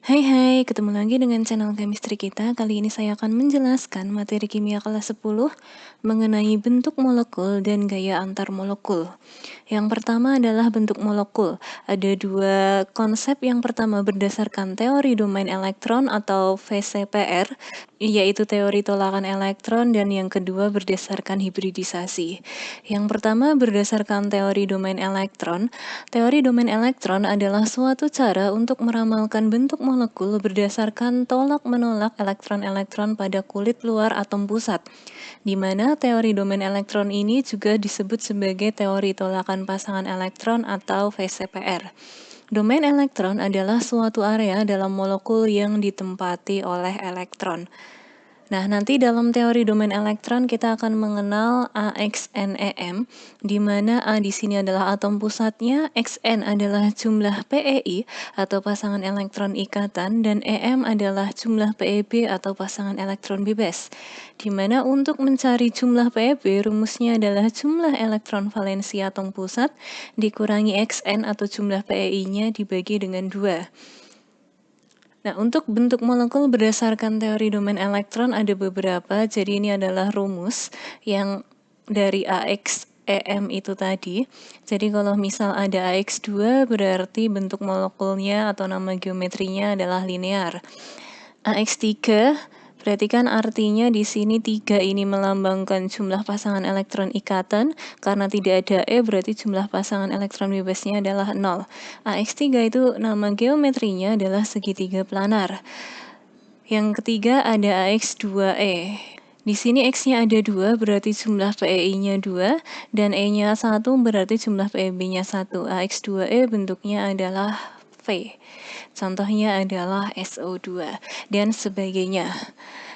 Hai hai, ketemu lagi dengan channel chemistry kita. Kali ini saya akan menjelaskan materi kimia kelas 10 mengenai bentuk molekul dan gaya antar molekul. Yang pertama adalah bentuk molekul. Ada dua konsep. Yang pertama berdasarkan teori domain elektron atau VCPR, yaitu teori tolakan elektron, dan yang kedua berdasarkan hibridisasi. Yang pertama berdasarkan teori domain elektron. Teori domain elektron adalah suatu cara untuk meramalkan bentuk molekul berdasarkan tolak-menolak elektron-elektron pada kulit luar atom pusat, di mana teori domain elektron ini juga disebut sebagai teori tolakan pasangan elektron atau VCPR. Domain elektron adalah suatu area dalam molekul yang ditempati oleh elektron. Nah, nanti dalam teori domain elektron kita akan mengenal AXNEM, di mana A di sini adalah atom pusatnya, Xn adalah jumlah PeI atau pasangan elektron ikatan, dan Em adalah jumlah PeB atau pasangan elektron bebas. Di mana untuk mencari jumlah PeB, rumusnya adalah jumlah elektron valensi atom pusat dikurangi Xn atau jumlah PeI-nya dibagi dengan 2. Nah, untuk bentuk molekul berdasarkan teori domain elektron ada beberapa. Jadi ini adalah rumus yang dari AX/EM itu tadi. Jadi kalau misal ada AX2 berarti bentuk molekulnya atau nama geometrinya adalah linear. AX3 berarti kan artinya di sini 3 ini melambangkan jumlah pasangan elektron ikatan, karena tidak ada E berarti jumlah pasangan elektron bebasnya adalah 0. AX3 itu nama geometrinya adalah segitiga planar. Yang ketiga ada AX2E. Di sini X-nya ada 2 berarti jumlah PeI-nya 2 dan E-nya 1 berarti jumlah PeB-nya 1. AX2E bentuknya adalah V. Contohnya adalah SO2 dan sebagainya.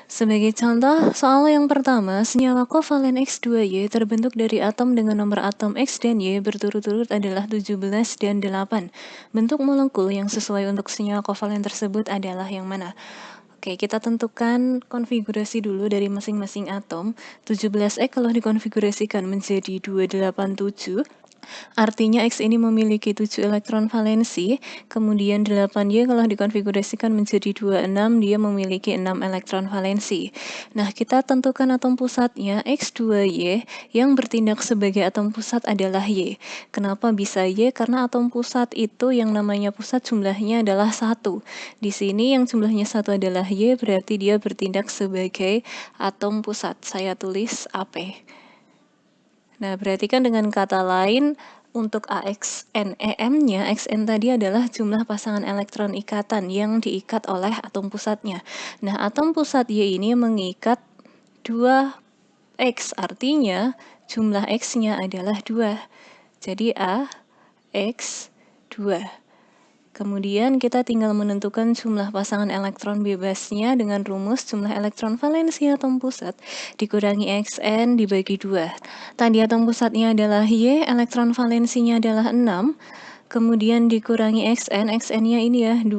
Sebagai contoh, soal yang pertama, senyawa kovalen X2Y terbentuk dari atom dengan nomor atom X dan Y berturut-turut adalah 17 dan 8. Bentuk molekul yang sesuai untuk senyawa kovalen tersebut adalah yang mana? Oke, kita tentukan konfigurasi dulu dari masing-masing atom. 17E kalau dikonfigurasikan menjadi 287, artinya X ini memiliki 7 elektron valensi, kemudian 8Y kalau dikonfigurasikan menjadi 26, dia memiliki 6 elektron valensi. Nah, kita tentukan atom pusatnya, X2Y, yang bertindak sebagai atom pusat adalah Y. Kenapa bisa Y? Karena atom pusat itu yang namanya pusat jumlahnya adalah 1. Di sini yang jumlahnya 1 adalah Y, berarti dia bertindak sebagai atom pusat. Saya tulis AP. Nah, berarti kan dengan kata lain, untuk AXNEM-nya, Xn tadi adalah jumlah pasangan elektron ikatan yang diikat oleh atom pusatnya. Nah, atom pusat Y ini mengikat 2X, artinya jumlah X-nya adalah 2. Jadi A, X, 2. Kemudian kita tinggal menentukan jumlah pasangan elektron bebasnya dengan rumus jumlah elektron valensi atom pusat dikurangi Xn dibagi 2. Tadi atom pusatnya adalah Y, elektron valensinya adalah 6, kemudian dikurangi Xn, Xn-nya ini ya 2,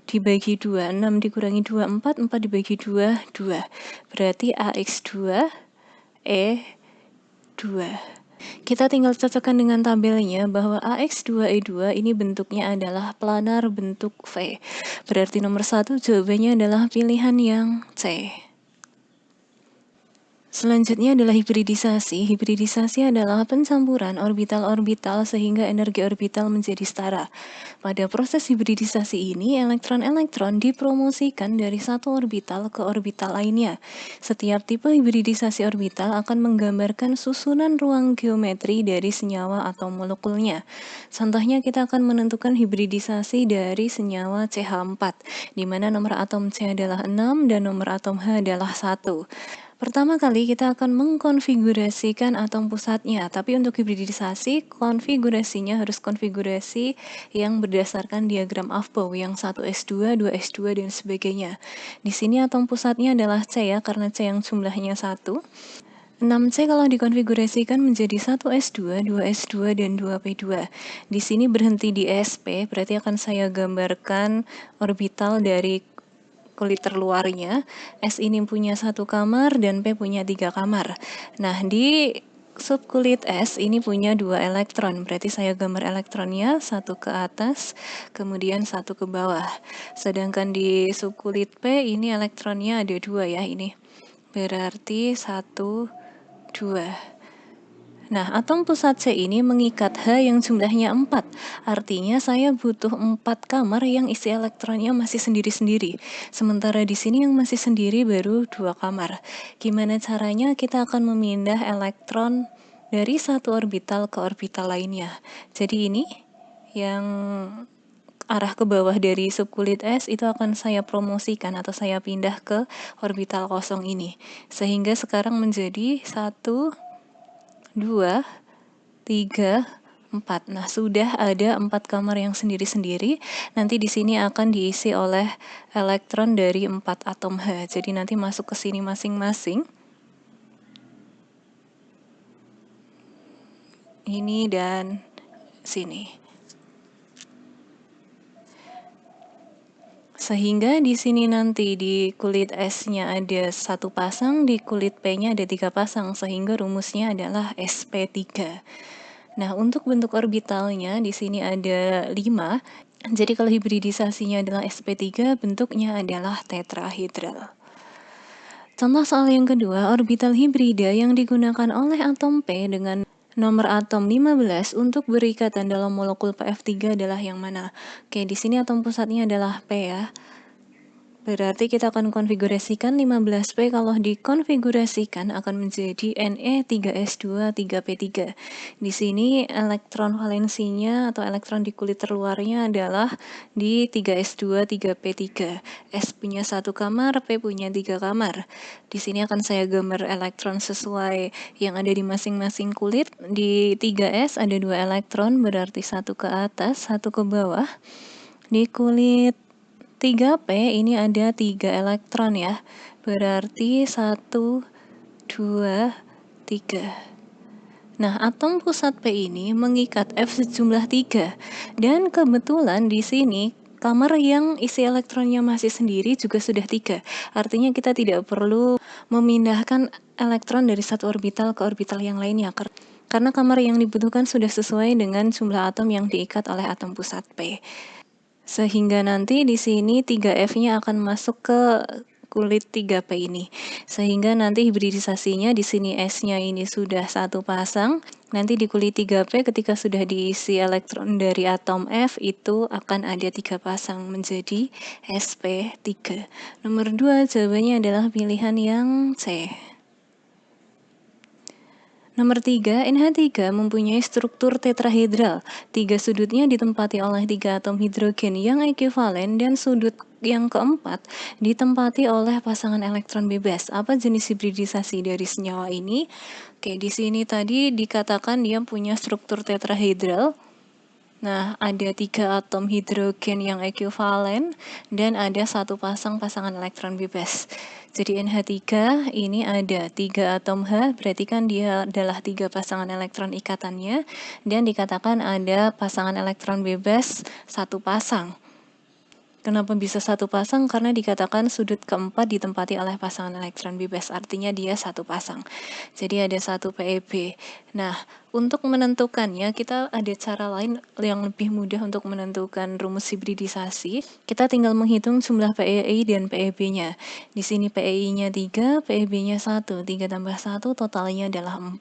dibagi 2, 6 dikurangi 2, 4, 4 dibagi 2, 2. Berarti AX2, E2. Kita tinggal cocokkan dengan tabelnya bahwa AX2E2 ini bentuknya adalah planar bentuk V. Berarti nomor 1 jawabannya adalah pilihan yang C. Selanjutnya adalah hibridisasi. Hibridisasi adalah pencampuran orbital-orbital sehingga energi orbital menjadi setara. Pada proses hibridisasi ini, elektron-elektron dipromosikan dari satu orbital ke orbital lainnya. Setiap tipe hibridisasi orbital akan menggambarkan susunan ruang geometri dari senyawa atau molekulnya. Contohnya kita akan menentukan hibridisasi dari senyawa CH4, di mana nomor atom C adalah 6 dan nomor atom H adalah 1. Pertama kali kita akan mengkonfigurasikan atom pusatnya, tapi untuk hibridisasi, konfigurasinya harus konfigurasi yang berdasarkan diagram Aufbau, yang 1s2, 2s2, dan sebagainya. Di sini atom pusatnya adalah C ya, karena C yang jumlahnya 1. 6C kalau dikonfigurasikan menjadi 1s2, 2s2, dan 2p2. Di sini berhenti di sp, berarti akan saya gambarkan orbital dari kulit terluarnya. S ini punya 1 kamar dan P punya 3 kamar. Nah, di subkulit es ini punya 2 elektron, berarti saya gambar elektronnya, satu ke atas, kemudian satu ke bawah. Sedangkan di subkulit P ini elektronnya ada 2 ya, ini. Berarti 1, 2. Nah, atom pusat C ini mengikat H yang jumlahnya 4. Artinya saya butuh 4 kamar yang isi elektronnya masih sendiri-sendiri. Sementara di sini yang masih sendiri baru 2 kamar. Gimana caranya? Kita akan memindah elektron dari satu orbital ke orbital lainnya. Jadi ini yang arah ke bawah dari subkulit es itu akan saya promosikan atau saya pindah ke orbital kosong ini. Sehingga sekarang menjadi 1, 2, 3, 4. Nah, sudah ada 4 kamar yang sendiri-sendiri. Nanti di sini akan diisi oleh elektron dari 4 atom H. Jadi nanti masuk ke sini masing-masing. Ini dan sini. Sehingga di sini nanti di kulit S-nya ada 1 pasang, di kulit P-nya ada 3 pasang, sehingga rumusnya adalah sp3. Nah, untuk bentuk orbitalnya di sini ada 5. Jadi kalau hibridisasinya adalah sp3, bentuknya adalah tetrahedral. Contoh soal yang kedua, orbital hibrida yang digunakan oleh atom P dengan nomor atom 15 untuk berikatan dalam molekul PF3 adalah yang mana? Oke, di sini atom pusatnya adalah P ya. Berarti kita akan konfigurasikan 15P, kalau dikonfigurasikan akan menjadi Ne3S2 3P3. Di sini elektron valensinya atau elektron di kulit terluarnya adalah di 3S2 3P3. S punya 1 kamar, P punya 3 kamar. Di sini akan saya gambar elektron sesuai yang ada di masing-masing kulit. Di 3S ada 2 elektron, berarti 1 ke atas, 1 ke bawah. Di kulit 3P ini ada 3 elektron ya, berarti 1, 2, 3. Nah, atom pusat P ini mengikat F sejumlah 3, dan kebetulan di sini kamar yang isi elektronnya masih sendiri juga sudah 3. Artinya kita tidak perlu memindahkan elektron dari satu orbital ke orbital yang lainnya, karena kamar yang dibutuhkan sudah sesuai dengan jumlah atom yang diikat oleh atom pusat P. Sehingga nanti di sini 3F-nya akan masuk ke kulit 3P ini. Sehingga nanti hibridisasinya di sini S-nya ini sudah 1 pasang. Nanti di kulit 3P ketika sudah diisi elektron dari atom F itu akan ada 3 pasang menjadi sp3. Nomor 2 jawabannya adalah pilihan yang C. Nomor 3, NH3 mempunyai struktur tetrahedral. 3 sudutnya ditempati oleh 3 atom hidrogen yang ekuivalen dan sudut yang keempat ditempati oleh pasangan elektron bebas. Apa jenis hibridisasi dari senyawa ini? Oke, di sini tadi dikatakan dia punya struktur tetrahedral. Nah, ada 3 atom hidrogen yang ekuivalen dan ada 1 pasang pasangan elektron bebas. Jadi NH3 ini ada 3 atom H, berarti kan dia adalah 3 pasangan elektron ikatannya, dan dikatakan ada pasangan elektron bebas 1 pasang. Kenapa bisa 1 pasang? Karena dikatakan sudut keempat ditempati oleh pasangan elektron bebas, artinya dia 1 pasang. Jadi ada 1 PeB. Nah, untuk menentukannya kita ada cara lain yang lebih mudah untuk menentukan rumus hibridisasi. Kita tinggal menghitung jumlah PeI dan PeB-nya. Di sini PeI-nya 3, PeB-nya 1. 3 tambah 1 totalnya adalah 4.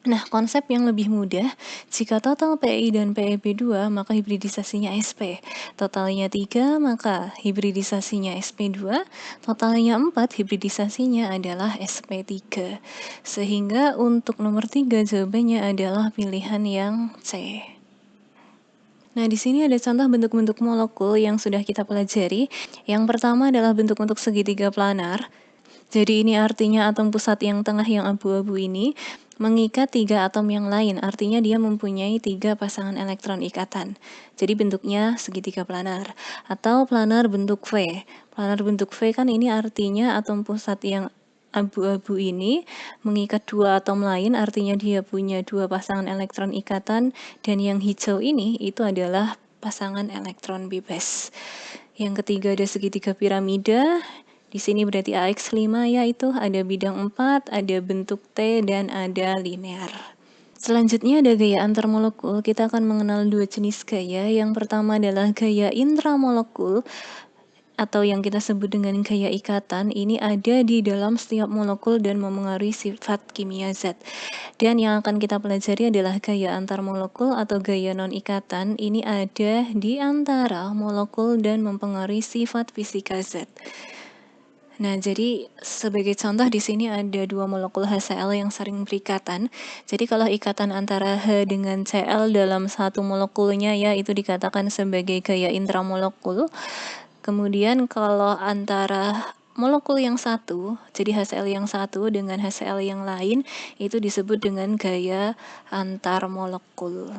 Nah, konsep yang lebih mudah, jika total PeI dan PeB 2, maka hibridisasinya Sp. Totalnya 3, maka hibridisasinya Sp2. Totalnya 4, hibridisasinya adalah Sp3. Sehingga untuk nomor 3 jawabannya adalah pilihan yang C. Nah, di sini ada contoh bentuk-bentuk molekul yang sudah kita pelajari. Yang pertama adalah bentuk-bentuk segitiga planar. Jadi ini artinya atom pusat yang tengah yang abu-abu ini mengikat 3 atom yang lain, artinya dia mempunyai 3 pasangan elektron ikatan. Jadi bentuknya segitiga planar, atau planar bentuk V. Planar bentuk V kan ini artinya atom pusat yang abu-abu ini mengikat 2 atom lain, artinya dia punya 2 pasangan elektron ikatan, dan yang hijau ini itu adalah pasangan elektron bebas. Yang ketiga ada segitiga piramida. Di sini berarti AX5 yaitu ada bidang 4, ada bentuk T, dan ada linear. Selanjutnya ada gaya antar molekul. Kita akan mengenal dua jenis gaya. Yang pertama adalah gaya intramolekul atau yang kita sebut dengan gaya ikatan. Ini ada di dalam setiap molekul dan memengaruhi sifat kimia zat. Dan yang akan kita pelajari adalah gaya antar molekul atau gaya non-ikatan. Ini ada di antara molekul dan mempengaruhi sifat fisika zat. Nah, jadi sebagai contoh di sini ada dua molekul HCl yang sering berikatan. Jadi kalau ikatan antara H dengan Cl dalam satu molekulnya ya itu dikatakan sebagai gaya intramolekul. Kemudian kalau antara molekul yang satu, jadi HCl yang satu dengan HCl yang lain itu disebut dengan gaya antar molekul.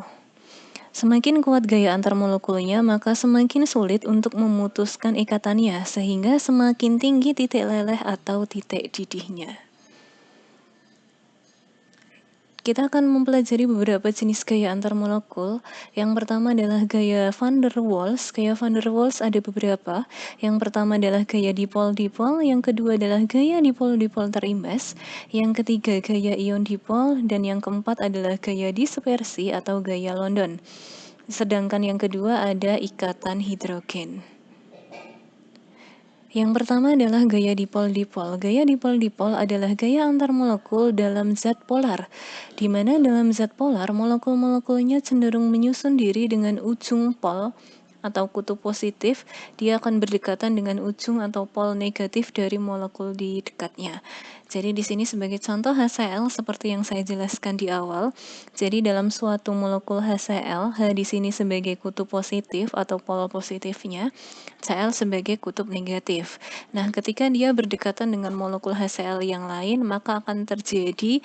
Semakin kuat gaya antar molekulnya, maka semakin sulit untuk memutuskan ikatannya, sehingga semakin tinggi titik leleh atau titik didihnya. Kita akan mempelajari beberapa jenis gaya antar molekul. Yang pertama adalah gaya van der Waals. Gaya van der Waals ada beberapa. Yang pertama adalah gaya dipol-dipol, yang kedua adalah gaya dipol-dipol terimbas, yang ketiga gaya ion dipol, dan yang keempat adalah gaya dispersi atau gaya London. Sedangkan yang kedua ada ikatan hidrogen. Yang pertama adalah gaya dipol-dipol. Gaya dipol-dipol adalah gaya antar molekul dalam zat polar, di mana dalam zat polar molekul-molekulnya cenderung menyusun diri dengan ujung pol atau kutub positif, dia akan berdekatan dengan ujung atau pol negatif dari molekul di dekatnya. Jadi di sini sebagai contoh HCl seperti yang saya jelaskan di awal. Jadi dalam suatu molekul HCl, H di sini sebagai kutub positif atau pol positifnya, Cl sebagai kutub negatif. Nah, ketika dia berdekatan dengan molekul HCl yang lain, maka akan terjadi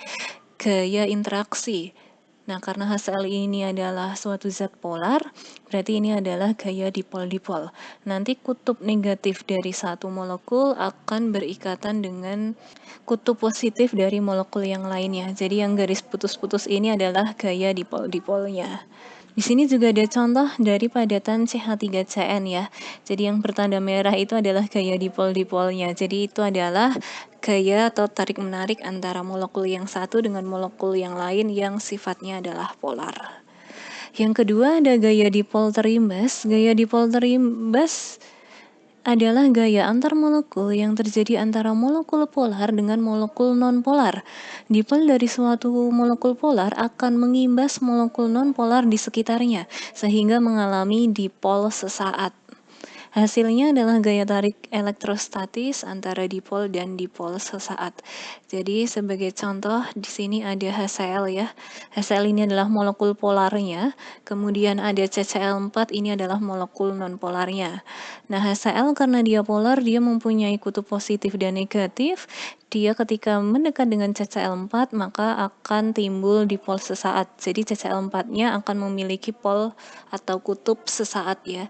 gaya interaksi. Nah, karena HCl ini adalah suatu zat polar, berarti ini adalah gaya dipol-dipol. Nanti kutub negatif dari satu molekul akan berikatan dengan kutub positif dari molekul yang lainnya. Jadi yang garis putus-putus ini adalah gaya dipol-dipolnya. Di sini juga ada contoh dari padatan CH3CN ya. Jadi yang bertanda merah itu adalah gaya dipol-dipolnya. Jadi itu adalah gaya atau tarik-menarik antara molekul yang satu dengan molekul yang lain yang sifatnya adalah polar. Yang kedua ada gaya dipol terimbas. Gaya dipol terimbas adalah gaya antar molekul yang terjadi antara molekul polar dengan molekul non-polar. Dipol dari suatu molekul polar akan mengimbas molekul non-polar di sekitarnya, sehingga mengalami dipol sesaat. Hasilnya adalah gaya tarik elektrostatis antara dipol dan dipol sesaat. Jadi sebagai contoh di sini ada HCl ya. HCl ini adalah molekul polarnya, kemudian ada CCl4 ini adalah molekul nonpolarnya. Nah, HCl karena dia polar, dia mempunyai kutub positif dan negatif. Dia ketika mendekat dengan CCl4 maka akan timbul dipol sesaat. Jadi CCl4-nya akan memiliki pol atau kutub sesaat ya.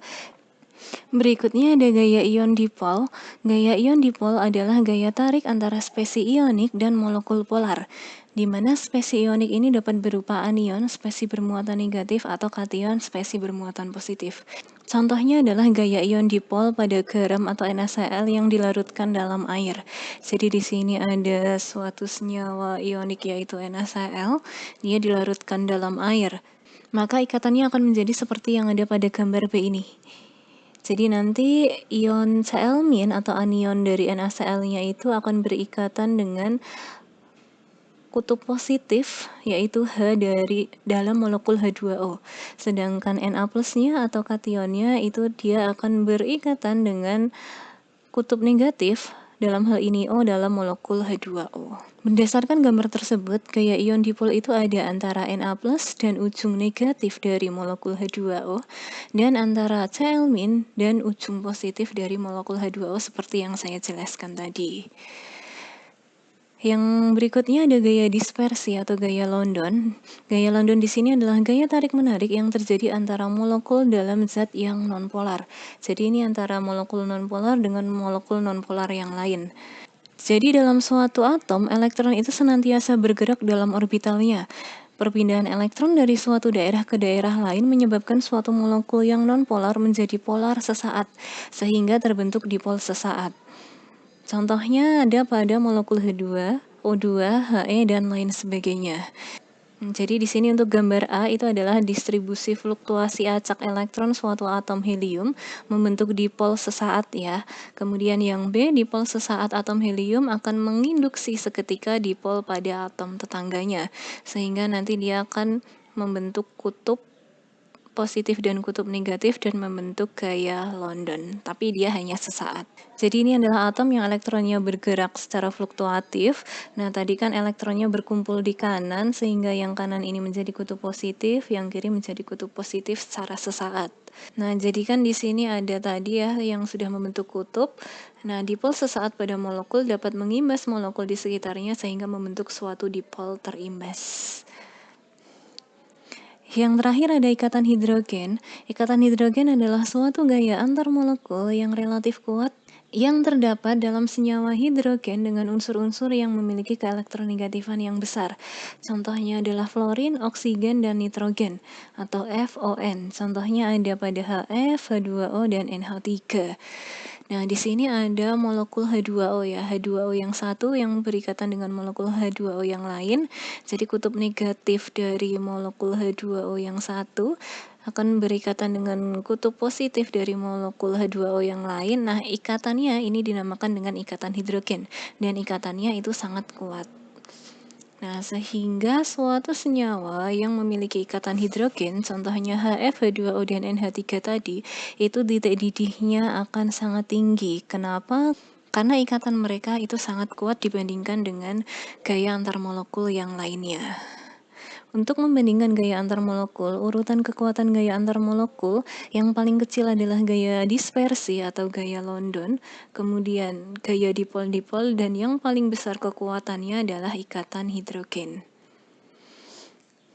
Berikutnya ada gaya ion dipol. Gaya ion dipol adalah gaya tarik antara spesi ionik dan molekul polar, di mana spesi ionik ini dapat berupa anion, spesi bermuatan negatif, atau kation, spesi bermuatan positif. Contohnya adalah gaya ion dipol pada garam atau NaCl yang dilarutkan dalam air. Jadi di sini ada suatu senyawa ionik yaitu NaCl, dia dilarutkan dalam air. Maka ikatannya akan menjadi seperti yang ada pada gambar B ini. Jadi nanti ion Cl- atau anion dari NaCl-nya itu akan berikatan dengan kutub positif yaitu H dari dalam molekul H2O. Sedangkan Na+- atau kationnya itu dia akan berikatan dengan kutub negatif dalam hal ini O dalam molekul H2O. Berdasarkan gambar tersebut, gaya ion dipol itu ada antara Na+ dan ujung negatif dari molekul H2O dan antara Cl- dan ujung positif dari molekul H2O seperti yang saya jelaskan tadi. Yang berikutnya ada gaya dispersi atau gaya London. Gaya London di sini adalah gaya tarik-menarik yang terjadi antara molekul dalam zat yang nonpolar. Jadi ini antara molekul nonpolar dengan molekul nonpolar yang lain. Jadi dalam suatu atom, elektron itu senantiasa bergerak dalam orbitalnya. Perpindahan elektron dari suatu daerah ke daerah lain menyebabkan suatu molekul yang nonpolar menjadi polar sesaat, sehingga terbentuk dipol sesaat. Contohnya ada pada molekul H2, O2, He, dan lain sebagainya. Jadi di sini untuk gambar A itu adalah distribusi fluktuasi acak elektron suatu atom helium membentuk dipol sesaat ya. Kemudian yang B, dipol sesaat atom helium akan menginduksi seketika dipol pada atom tetangganya, sehingga nanti dia akan membentuk kutub positif dan kutub negatif dan membentuk gaya London, tapi dia hanya sesaat. Jadi ini adalah atom yang elektronnya bergerak secara fluktuatif. Nah, tadi kan elektronnya berkumpul di kanan sehingga yang kanan ini menjadi kutub positif, yang kiri menjadi kutub positif secara sesaat. Nah, jadi kan di sini ada tadi ya yang sudah membentuk kutub. Nah, dipol sesaat pada molekul dapat mengimbas molekul di sekitarnya sehingga membentuk suatu dipol terimbas. Yang terakhir ada ikatan hidrogen. Ikatan hidrogen adalah suatu gaya antar molekul yang relatif kuat yang terdapat dalam senyawa hidrogen dengan unsur-unsur yang memiliki keelektronegatifan yang besar. Contohnya adalah fluorin, oksigen, dan nitrogen atau FON. Contohnya ada pada HF, H2O, dan NH3. Nah, di sini ada molekul H2O ya. H2O yang satu yang berikatan dengan molekul H2O yang lain. Jadi kutub negatif dari molekul H2O yang satu akan berikatan dengan kutub positif dari molekul H2O yang lain. Nah, ikatannya ini dinamakan dengan ikatan hidrogen dan ikatannya itu sangat kuat. Nah, sehingga suatu senyawa yang memiliki ikatan hidrogen, contohnya HF, H2O, dan NH3 tadi, itu titik didihnya akan sangat tinggi. Kenapa? Karena ikatan mereka itu sangat kuat dibandingkan dengan gaya antar molekul yang lainnya. Untuk membandingkan gaya antar molekul, urutan kekuatan gaya antar molekul yang paling kecil adalah gaya dispersi atau gaya London, kemudian gaya dipol-dipol, dan yang paling besar kekuatannya adalah ikatan hidrogen.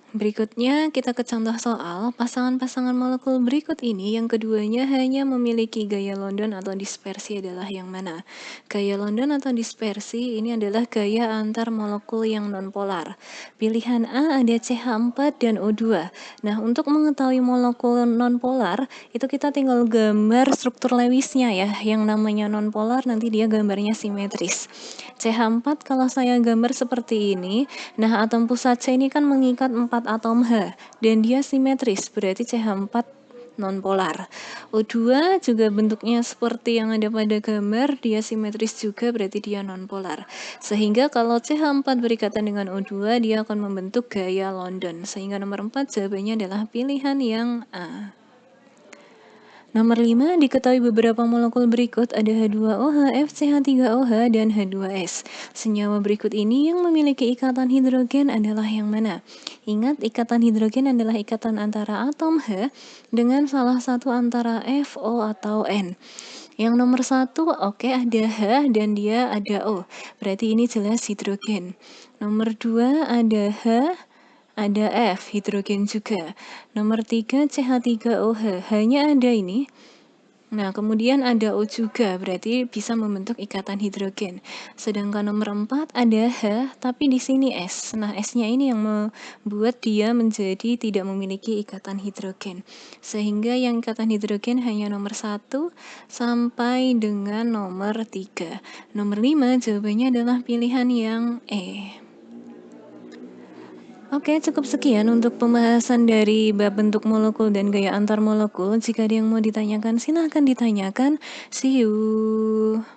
Berikutnya kita ke contoh soal, pasangan-pasangan molekul berikut ini yang keduanya hanya memiliki gaya London atau dispersi adalah yang mana? Gaya London atau dispersi ini adalah gaya antar molekul yang nonpolar. Pilihan A ada CH4 dan O2. Nah, untuk mengetahui molekul nonpolar, itu kita tinggal gambar struktur Lewisnya ya. Yang namanya nonpolar nanti dia gambarnya simetris. CH4 kalau saya gambar seperti ini, nah atom pusat C ini kan mengikat 4 atom H dan dia simetris, berarti CH4 nonpolar. O2 juga bentuknya seperti yang ada pada gambar, dia simetris juga, berarti dia nonpolar. Sehingga kalau CH4 berikatan dengan O2, dia akan membentuk gaya London. Sehingga nomor 4 jawabannya adalah pilihan yang A. Nomor 5, diketahui beberapa molekul berikut ada H2O, HF, CH3OH, dan H2S. Senyawa berikut ini yang memiliki ikatan hidrogen adalah yang mana? Ingat, ikatan hidrogen adalah ikatan antara atom H dengan salah satu antara FO atau N. Yang nomor 1, oke, ada H dan dia ada O. Berarti ini jelas hidrogen. Nomor 2, ada H, ada F, hidrogen juga. Nomor 3, CH3OH, hanya ada ini. Nah, kemudian ada O juga, berarti bisa membentuk ikatan hidrogen. Sedangkan nomor 4 ada H, tapi di sini S. Nah, S-nya ini yang membuat dia menjadi tidak memiliki ikatan hidrogen. Sehingga yang ikatan hidrogen hanya nomor 1 sampai dengan nomor 3. Nomor 5 jawabannya adalah pilihan yang E. Oke, cukup sekian untuk pembahasan dari bab bentuk molekul dan gaya antar molekul. Jika ada yang mau ditanyakan, silahkan ditanyakan. See you.